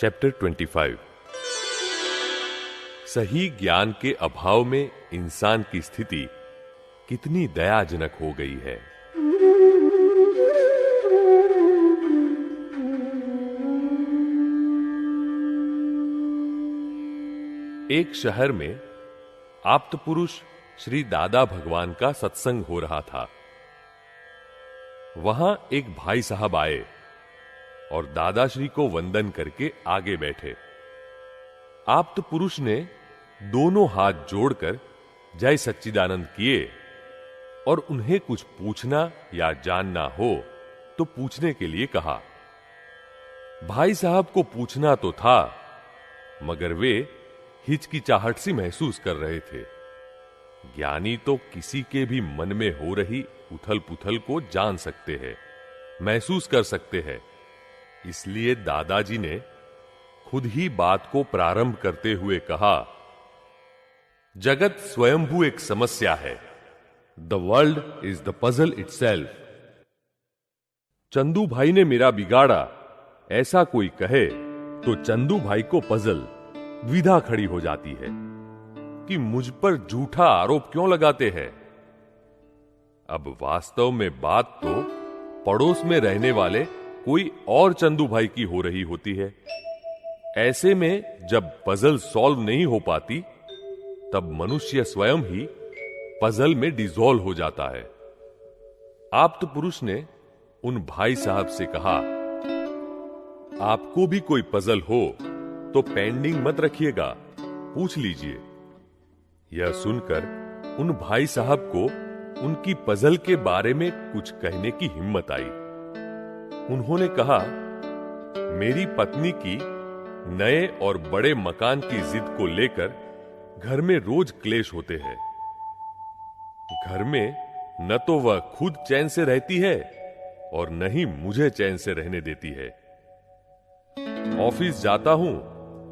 Chapter 25। सही ज्ञान के अभाव में इंसान की स्थिति कितनी दयाजनक हो गई है। एक शहर में आप्त पुरुष श्री दादा भगवान का सत्संग हो रहा था। वहां एक भाई साहब आए और दादाश्री को वंदन करके आगे बैठे। आप्त पुरुष ने दोनों हाथ जोड़कर जय सच्चिदानंद किए और उन्हें कुछ पूछना या जानना हो तो पूछने के लिए कहा। भाई साहब को पूछना तो था, मगर वे हिचकिचाहट सी महसूस कर रहे थे। ज्ञानी तो किसी के भी मन में हो रही उथल पुथल को जान सकते हैं, महसूस कर सकते हैं। इसलिए दादाजी ने खुद ही बात को प्रारंभ करते हुए कहा, जगत स्वयंभू एक समस्या है। The world is the puzzle itself. Chandu भाई ने मेरा बिगाड़ा, ऐसा कोई कहे तो चंदू भाई को पजल द्विधा खड़ी हो जाती है कि मुझ पर झूठा आरोप क्यों लगाते हैं। अब वास्तव में बात तो पड़ोस में रहने वाले कोई और चंदू भाई की हो रही होती है। ऐसे में जब पजल सॉल्व नहीं हो पाती, तब मनुष्य स्वयं ही पजल में डिसॉल्व हो जाता है। आप्त पुरुष ने उन भाई साहब से कहा, आपको भी कोई पजल हो तो पेंडिंग मत रखिएगा, पूछ लीजिए। यह सुनकर उन भाई साहब को उनकी पजल के बारे में कुछ कहने की हिम्मत आई। उन्होंने कहा, मेरी पत्नी की नए और बड़े मकान की जिद को लेकर घर में रोज क्लेश होते हैं। घर में न तो वह खुद चैन से रहती है और न ही मुझे चैन से रहने देती है। ऑफिस जाता हूं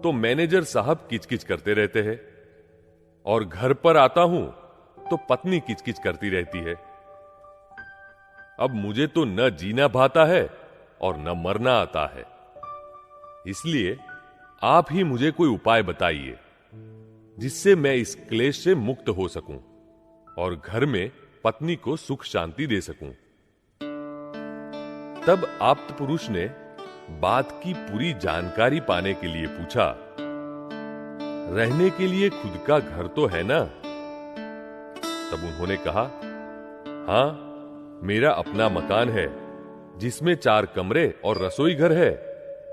तो मैनेजर साहब किचकिच करते रहते हैं और घर पर आता हूं तो पत्नी किचकिच करती रहती है। अब मुझे तो न जीना भाता है और न मरना आता है। इसलिए आप ही मुझे कोई उपाय बताइए जिससे मैं इस क्लेश से मुक्त हो सकूं और घर में पत्नी को सुख शांति दे सकूं। तब आप्त पुरुष ने बात की पूरी जानकारी पाने के लिए पूछा, रहने के लिए खुद का घर तो है ना? तब उन्होंने कहा, हां, मेरा अपना मकान है जिसमें 4 कमरे और रसोई घर है।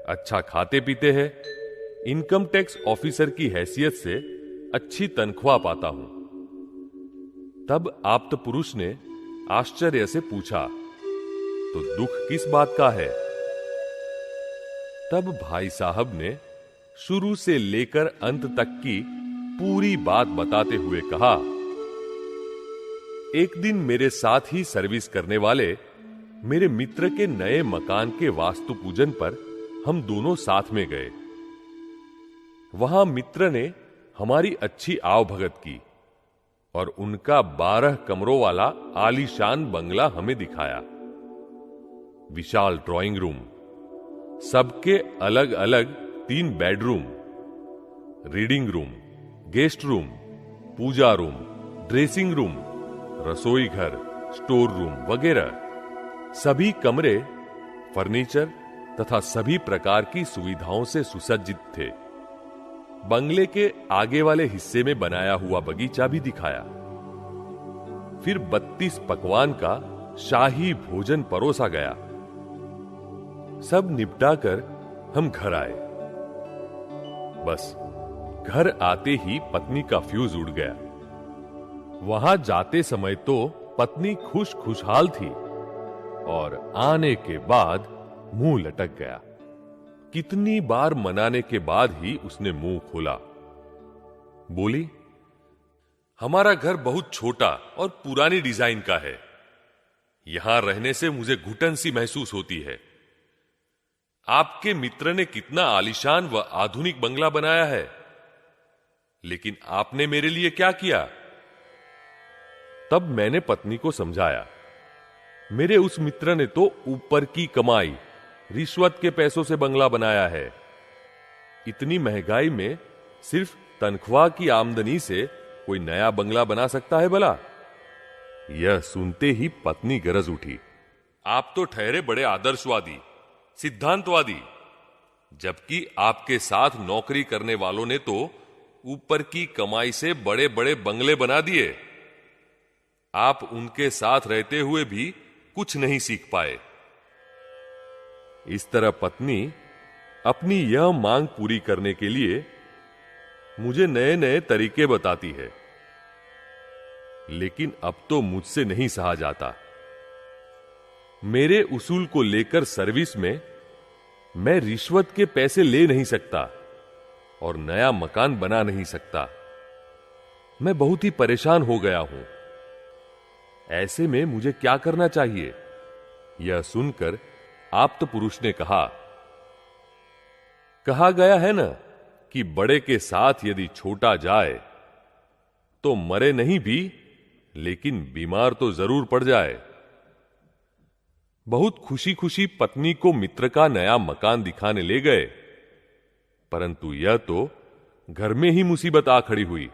अच्छा खाते पीते हैं। इनकम टैक्स ऑफिसर की हैसियत से अच्छी तनख्वाह पाता हूं। तब आप्त पुरुष ने आश्चर्य से पूछा, तो दुख किस बात का है? तब भाई साहब ने शुरू से लेकर अंत तक की पूरी बात बताते हुए कहा, एक दिन मेरे साथ ही सर्विस करने वाले मेरे मित्र के नए मकान के वास्तु पूजन पर हम दोनों साथ में गए। वहां मित्र ने हमारी अच्छी आवभगत की और उनका 12 कमरों वाला आलीशान बंगला हमें दिखाया। विशाल ड्राइंग रूम, सबके अलग अलग 3 bedroom, reading room, guest room, puja room, dressing room, रसोई घर, स्टोर रूम वगैरह सभी कमरे फर्नीचर तथा सभी प्रकार की सुविधाओं से सुसज्जित थे। बंगले के आगे वाले हिस्से में बनाया हुआ बगीचा भी दिखाया। फिर 32 पकवान का शाही भोजन परोसा गया। सब निपटाकर हम घर आए। बस घर आते ही पत्नी का फ्यूज उड़ गया। वहां जाते समय तो पत्नी खुश खुशहाल थी और आने के बाद मुंह लटक गया। कितनी बार मनाने के बाद ही उसने मुंह खोला। बोली, हमारा घर बहुत छोटा और पुरानी डिजाइन का है। यहां रहने से मुझे घुटन सी महसूस होती है। आपके मित्र ने कितना आलीशान व आधुनिक बंगला बनाया है, लेकिन आपने मेरे लिए क्या किया? तब मैंने पत्नी को समझाया, मेरे उस मित्र ने तो ऊपर की कमाई, रिश्वत के पैसों से बंगला बनाया है। इतनी महंगाई में सिर्फ तनख्वाह की आमदनी से कोई नया बंगला बना सकता है भला? यह सुनते ही पत्नी गरज उठी। आप तो ठहरे बड़े आदर्शवादी, सिद्धांतवादी, जबकि आपके साथ नौकरी करने वालों ने तो ऊपर की कमाई से बड़े बड़े बंगले बना दिए। आप उनके साथ रहते हुए भी कुछ नहीं सीख पाए। इस तरह पत्नी अपनी यह मांग पूरी करने के लिए मुझे नए नए तरीके बताती है, लेकिन अब तो मुझसे नहीं सहा जाता। मेरे उसूल को लेकर सर्विस में मैं रिश्वत के पैसे ले नहीं सकता और नया मकान बना नहीं सकता। मैं बहुत ही परेशान हो गया हूं। ऐसे में मुझे क्या करना चाहिए? यह सुनकर आप्त पुरुष ने कहा गया है ना कि बड़े के साथ यदि छोटा जाए तो मरे नहीं भी, लेकिन बीमार तो जरूर पड़ जाए। बहुत खुशी खुशी पत्नी को मित्र का नया मकान दिखाने ले गए, परंतु यह तो घर में ही मुसीबत आ खड़ी हुई।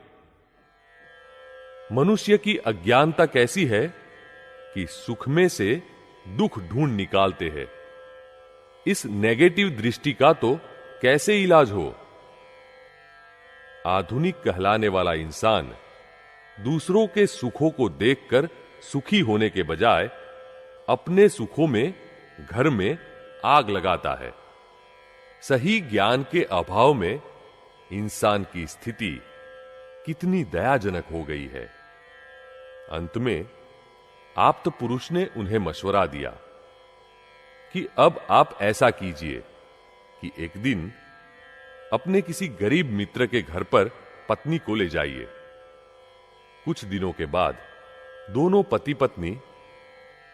मनुष्य की अज्ञानता कैसी है कि सुख में से दुख ढूंढ निकालते हैं। इस नेगेटिव दृष्टि का तो कैसे इलाज हो? आधुनिक कहलाने वाला इंसान दूसरों के सुखों को देखकर सुखी होने के बजाय अपने सुखों में, घर में आग लगाता है। सही ज्ञान के अभाव में इंसान की स्थिति कितनी दयाजनक हो गई है। अंत में आप्त पुरुष ने उन्हें मशवरा दिया कि अब आप ऐसा कीजिए कि एक दिन अपने किसी गरीब मित्र के घर पर पत्नी को ले जाइए। कुछ दिनों के बाद दोनों पति पत्नी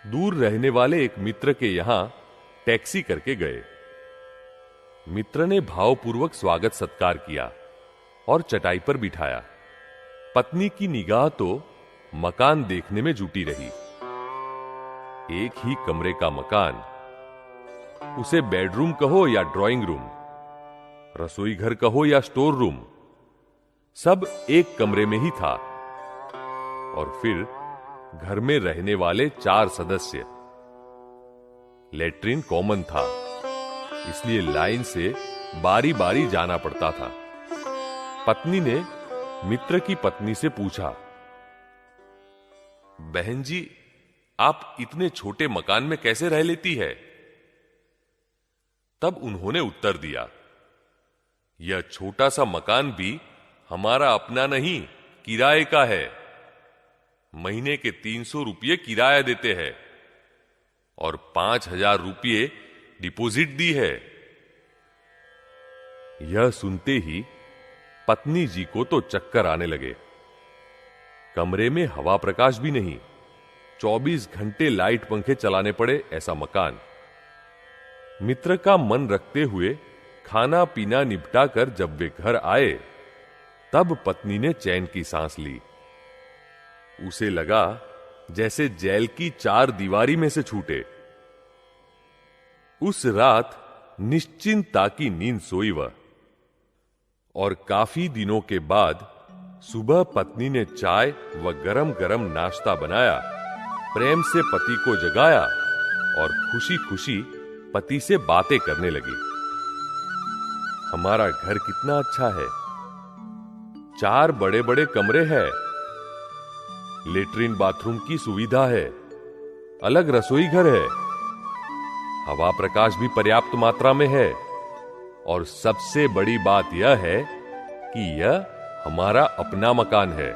दूर रहने वाले एक मित्र के यहां टैक्सी करके गए। मित्र ने भावपूर्वक स्वागत सत्कार किया और चटाई पर बिठाया। पत्नी की निगाह तो मकान देखने में जुटी रही। एक ही कमरे का मकान, उसे बेडरूम कहो या ड्राइंग रूम, रसोई घर कहो या स्टोर रूम, सब एक कमरे में ही था। और फिर घर में रहने वाले 4 सदस्य। लेट्रिन कॉमन था, इसलिए लाइन से बारी बारी जाना पड़ता था। पत्नी ने मित्र की पत्नी से पूछा, बहन जी, आप इतने छोटे मकान में कैसे रह लेती है? तब उन्होंने उत्तर दिया, यह छोटा सा मकान भी हमारा अपना नहीं, किराए का है। महीने के 300 रुपये किराया देते हैं और 5,000 रुपये डिपॉजिट दी है। यह सुनते ही पत्नी जी को तो चक्कर आने लगे। कमरे में हवा प्रकाश भी नहीं, 24 घंटे लाइट पंखे चलाने पड़े ऐसा मकान। मित्र का मन रखते हुए खाना पीना निपटा कर जब वे घर आए, तब पत्नी ने चैन की सांस ली। उसे लगा जैसे जेल की 4 दीवारी में से छूटे। उस रात निश्चिंतता की नींद सोई वह। और काफी दिनों के बाद सुबह पत्नी ने चाय व गरम गरम नाश्ता बनाया, प्रेम से पति को जगाया और खुशी खुशी पति से बातें करने लगी। हमारा घर कितना अच्छा है, 4 बड़े बड़े कमरे हैं, लेट्रिन बाथरूम की सुविधा है, अलग रसोई घर है, हवा प्रकाश भी पर्याप्त मात्रा में है, और सबसे बड़ी बात यह है कि यह हमारा अपना मकान है।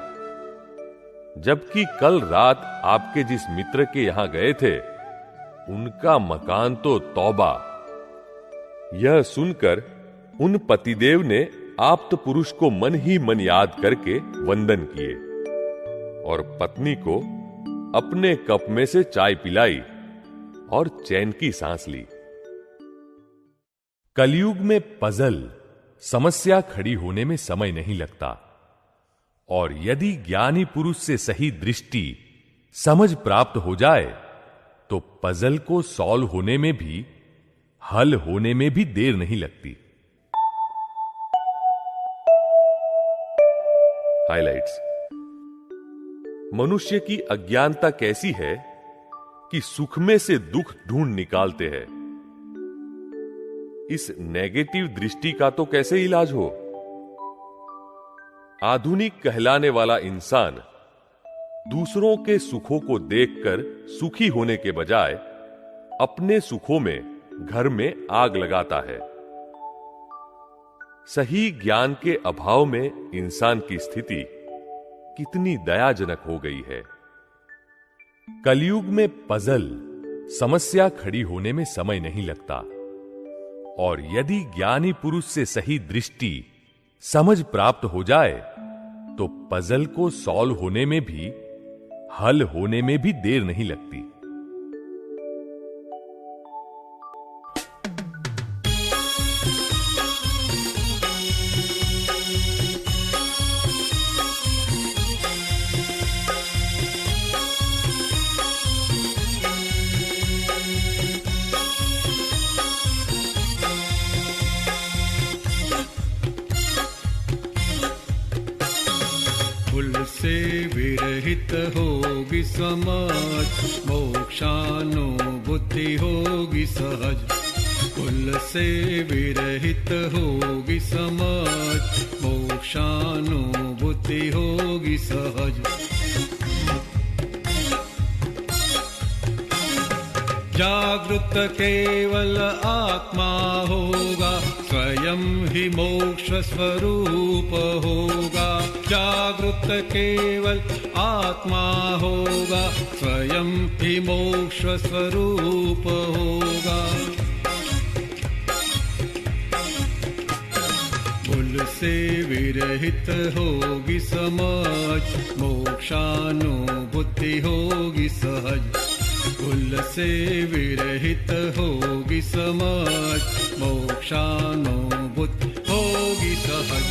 जबकि कल रात आपके जिस मित्र के यहां गए थे, उनका मकान तो तौबा। यह सुनकर उन पतिदेव ने आप्त पुरुष को मन ही मन याद करके वंदन किए और पत्नी को अपने कप में से चाय पिलाई और चैन की सांस ली। कलयुग में पजल, समस्या खड़ी होने में समय नहीं लगता, और यदि ज्ञानी पुरुष से सही दृष्टि, समझ प्राप्त हो जाए तो पजल को सॉल्व होने में भी, हल होने में भी देर नहीं लगती। हाइलाइट्स। मनुष्य की अज्ञानता कैसी है कि सुख में से दुख ढूंढ निकालते हैं। इस नेगेटिव दृष्टि का तो कैसे इलाज हो। आधुनिक कहलाने वाला इंसान दूसरों के सुखों को देखकर सुखी होने के बजाय अपने सुखों में घर में आग लगाता है। सही ज्ञान के अभाव में इंसान की स्थिति कितनी दयाजनक हो गई है। कलयुग में पजल, समस्या खड़ी होने में समय नहीं लगता, और यदि ज्ञानी पुरुष से सही दृष्टि, समझ प्राप्त हो जाए तो पजल को सॉल्व होने में भी, हल होने में भी देर नहीं लगती। कुल से विरहित होगी समाज, मोक्षानुभूति होगी सहज। कुल से विरहित होगी समाज, मोक्षानुभूति होगी सहज। जागृत केवल आत्मा होगा, स्वयं ही मोक्ष स्वरूप होगा। जागृत केवल आत्मा होगा, स्वयं ही मोक्ष स्वरूप होगा। कुल से विरहित होगी समाज, मोक्षानुभूति होगी सहज। कुल से विरहित होगी समाज, मोक्षानुभूति होगी सहज।